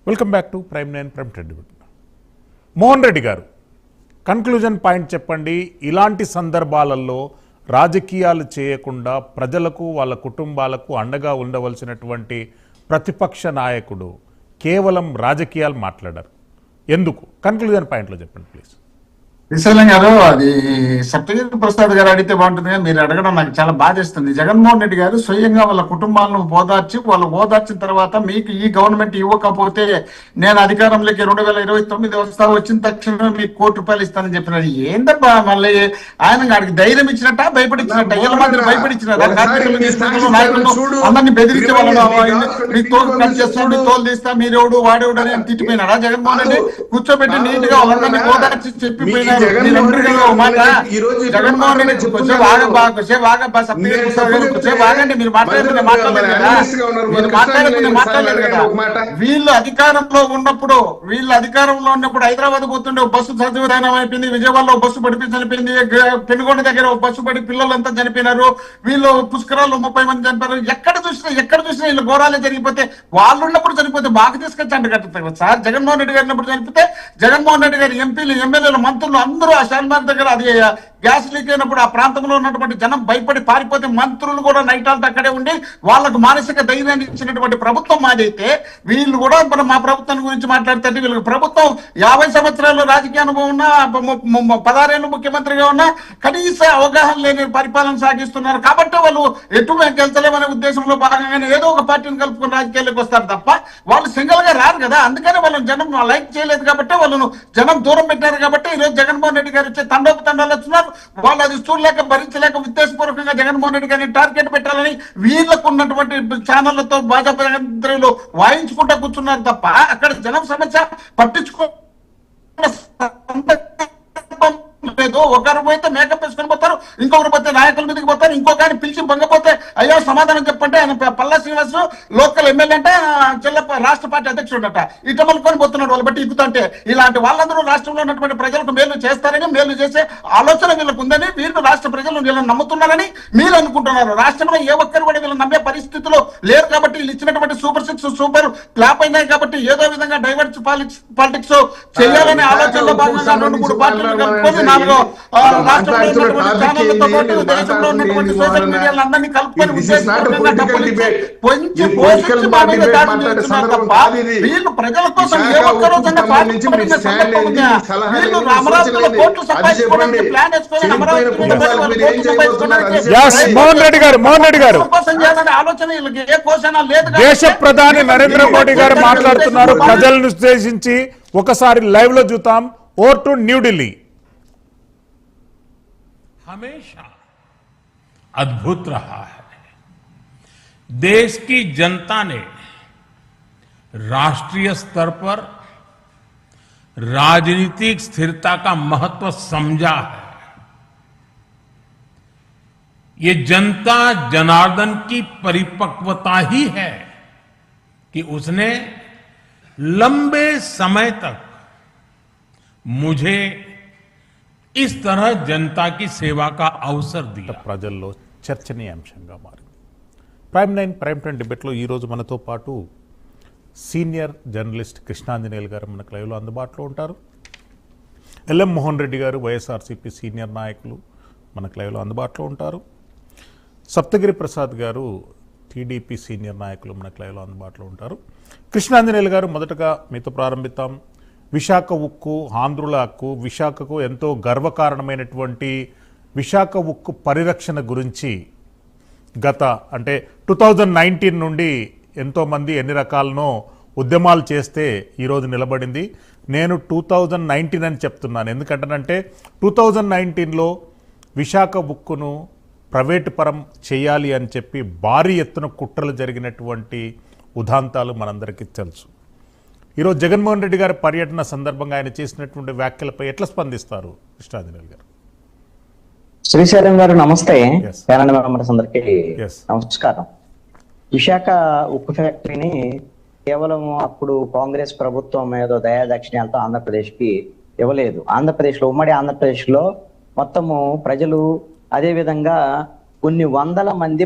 Welcome back to prime 9 prime trend. Mohan Reddy గారు conclusion point చెప్పండి. ఇలాంటి సందర్భాలలో రాజకీయాలు చేయకుండా ప్రజలకు వాళ్ళ కుటుంబాలకు అండగా ఉండవలసినటువంటి ప్రతిపక్ష నాయకుడు కేవలం రాజకీయాలు మాట్లాడారు. ఎందుకు? కన్క్లూజన్ పాయింట్లో చెప్పండి ప్లీజ్. విశాలం గారు, అది సత్యగిరి ప్రసాద్ గారు అడిగితే బాగుంటుంది. మీరు అడగడం నాకు చాలా బాధేస్తుంది. జగన్మోహన్ రెడ్డి గారు స్వయంగా వాళ్ళ కుటుంబాలను ఓదార్చిన తర్వాత మీకు ఈ గవర్నమెంట్ ఇవ్వకపోతే నేను అధికారంలోకి 2029 వస్తా, వచ్చిన తక్షణమే మీకు ₹1,00,00,000 ఇస్తానని చెప్పినారు. ఏందబ్బా మళ్ళీ ఆయన గారికి ధైర్యం ఇచ్చినట్ట, భయపడించినట్ట? ఇలా మాత్రం భయపడించినారా? అందరినీ బెదిరించి వాళ్ళని తోలు తీస్తా, మీరెవడు వాడేవాడు అని తిట్టిపోయినారా? జగన్మోహన్ రెడ్డి కూర్చోబెట్టి నీట్ గా వాళ్ళని ఓదార్చి చెప్పిపోయినారు. జగన్మోహన్ రెడ్డి మీరు మాట్లాడలేదు కదా. వీళ్ళు అధికారంలో ఉన్నప్పుడు హైదరాబాద్ పోతుండే బస్సు సజీవదానం అయిపోయింది, విజయవాడలో బస్సు పడిపి చనిపోయింది, పెనుగొండ దగ్గర బస్సు పడి పిల్లలంతా చనిపోయినారు, వీళ్ళు పుష్కరాల్లో 30 మంది చనిపోయారు. ఎక్కడ చూసినా వీళ్ళు ఘోరాలే జరిగిపోతే, వాళ్ళు ఉన్నప్పుడు చనిపోతే బాగా తీసుకొచ్చి అంట కట్టుతారు సార్. జగన్మోహన్ రెడ్డి గారు ఉన్నప్పుడు చనిపోతే జగన్మోహన్ రెడ్డి గారు ఎంపీలు, ఎమ్మెల్యేలు, మంత్రులు అందరూ ఆ షాల్మార్ దగ్గర అది గ్యాస్ లీక్ అయినప్పుడు ఆ ప్రాంతంలో ఉన్నటువంటి జనం భయపడి పారిపోతే మంత్రులు కూడా నైట్ ఆల్ట్ అక్కడే ఉండి వాళ్ళకు మానసిక ధైర్యాన్ని ఇచ్చినటువంటి ప్రభుత్వం మాదైతే, వీళ్ళు కూడా మా ప్రభుత్వం గురించి మాట్లాడితే వీళ్ళకి ప్రభుత్వం 50 సంవత్సరాలు రాజకీయ అనుభవం ఉన్నా, 16 ఏళ్ళు ముఖ్యమంత్రిగా ఉన్నా కనీస అవగాహన లేని పరిపాలన సాగిస్తున్నారు. కాబట్టి వాళ్ళు ఎటు మేము గెలిచలేమనే ఉద్దేశంలో భాగంగానే ఏదో ఒక పార్టీని కలుపుకుని రాజకీయాల్లోకి వస్తారు తప్ప వాళ్ళు సింగిల్ గా రారు కదా. అందుకనే వాళ్ళని జనం లైక్ చేయలేదు కాబట్టి, వాళ్ళను జనం దూరం పెట్టారు కాబట్టి ఈరోజు జగన్మోహన్ రెడ్డి గారు వచ్చే తండోపతండాలు వస్తున్నారు. వాళ్ళు అది చూడలేక భరించలేక ఉద్దేశపూర్వకంగా జగన్మోహన్ రెడ్డి గారిని టార్గెట్ పెట్టాలని వీళ్ళకు ఉన్నటువంటి ఛానళ్లతో భాజపా మంత్రులు వాయించుకుంటూ కూర్చున్నారు తప్ప అక్కడ జనం సమస్య పట్టించుకో లేదు. ఒకరు పోతే మేకప్ వేసుకొని పోతారు, ఇంకొకరు పోతే నాయకుల మీదకి పోతారు, ఇంకొకరిని పిలిచి బంగపోతే అయ్యో సమాధానం చెప్పంటే ఆయన పల్లా శ్రీనివాస్ లోకల్ ఎమ్మెల్యే అంటే చెల్లెప్ప రాష్ట్ర పార్టీ అధ్యక్షుడు అట ఇటమలుకొని పోతున్నాడు. వాళ్ళు బట్టి ఎక్కుతుంటే ఇలాంటి వాళ్ళందరూ రాష్ట్రంలో ఉన్నటువంటి ప్రజలకు మేలు చేస్తారని, మేలు చేసే ఆలోచన వీళ్ళకు ఉందని, వీళ్ళు రాష్ట్ర ప్రజలు వీళ్ళని నమ్ముతున్నారని మీరు అనుకుంటున్నారు. రాష్ట్రంలో ఏ ఒక్కరు కూడా వీళ్ళని నమ్మే పరిస్థితిలో లేరు కాబట్టి వీళ్ళు ఇచ్చినటువంటి సూపర్ 6 సూపర్ క్లాప్ అయినాయి కాబట్టి ఏదో విధంగా డైవర్స్ పాలిటిక్స్ చేయాలనే ఆలోచనలో భాగంగా 2-3 పార్టీలు కలుపుకొని దేశ ప్రధాని నరేంద్ర మోడీ గారు మాట్లాడుతున్నారు ప్రజలను ఉద్దేశించి. ఒకసారి లైవ్ లో చూద్దాం. Over to New Delhi. हमेशा अद्भुत रहा है। देश की जनता ने राष्ट्रीय स्तर पर राजनीतिक स्थिरता का महत्व समझा है। ये जनता जनार्दन की परिपक्वता ही है कि उसने लंबे समय तक मुझे इस तरह जनता की सेवा का अवसर दिया. ప్రజల్లో చర్చనీయాంశంగా మారింది. ప్రైమ్ 9 ప్రైమ్ 10 డిబేట్లో ఈరోజు మనతో పాటు సీనియర్ జర్నలిస్ట్ కృష్ణాంజనేయులు గారు మనకు లైవ్లో అందుబాటులో ఉంటారు. ఎల్ఎం మోహన్ రెడ్డి గారు వైఎస్ఆర్సీపీ సీనియర్ నాయకులు మనకు లైవ్లో అందుబాటులో ఉంటారు. సప్తగిరి ప్రసాద్ గారు టీడీపీ సీనియర్ నాయకులు మనకు లైవ్లో అందుబాటులో ఉంటారు. కృష్ణాంజనేయులు గారు, మొదటగా మీతో ప్రారంభిద్దాం. విశాఖ ఉక్కు ఆంధ్రుల హక్కు, విశాఖకు ఎంతో గర్వకారణమైనటువంటి విశాఖ ఉక్కు పరిరక్షణ గురించి గత 2019 నుండి ఎంతోమంది ఎన్ని రకాలనో ఉద్యమాలు చేస్తే ఈరోజు నిలబడింది. నేను 2019 అని చెప్తున్నాను. ఎందుకంటేనంటే 2019లో విశాఖ ఉక్కును ప్రైవేటు పరం చేయాలి అని చెప్పి భారీ ఎత్తున కుట్రలు జరిగినటువంటి ఉదాంతాలు మనందరికీ తెలుసు. ఈరోజు జగన్మోహన్ రెడ్డి గారి పర్యటన సందర్భంగా ఆయన చేసినటువంటి వ్యాఖ్యలపై ఎట్లా స్పందిస్తారు కృష్ణాంజనేయులు గారు? శ్రీశైలం గారు నమస్తే. అందరికీ నమస్కారం. విశాఖ ఉక్కు ఫ్యాక్టరీని కేవలం అప్పుడు కాంగ్రెస్ ప్రభుత్వం ఏదో దయాదాక్షిణ్యాలతో ఆంధ్రప్రదేశ్ కి ఇవ్వలేదు. ఆంధ్రప్రదేశ్ లో, ఉమ్మడి ఆంధ్రప్రదేశ్ లో మొత్తము ప్రజలు, అదే విధంగా కొన్ని వందల మంది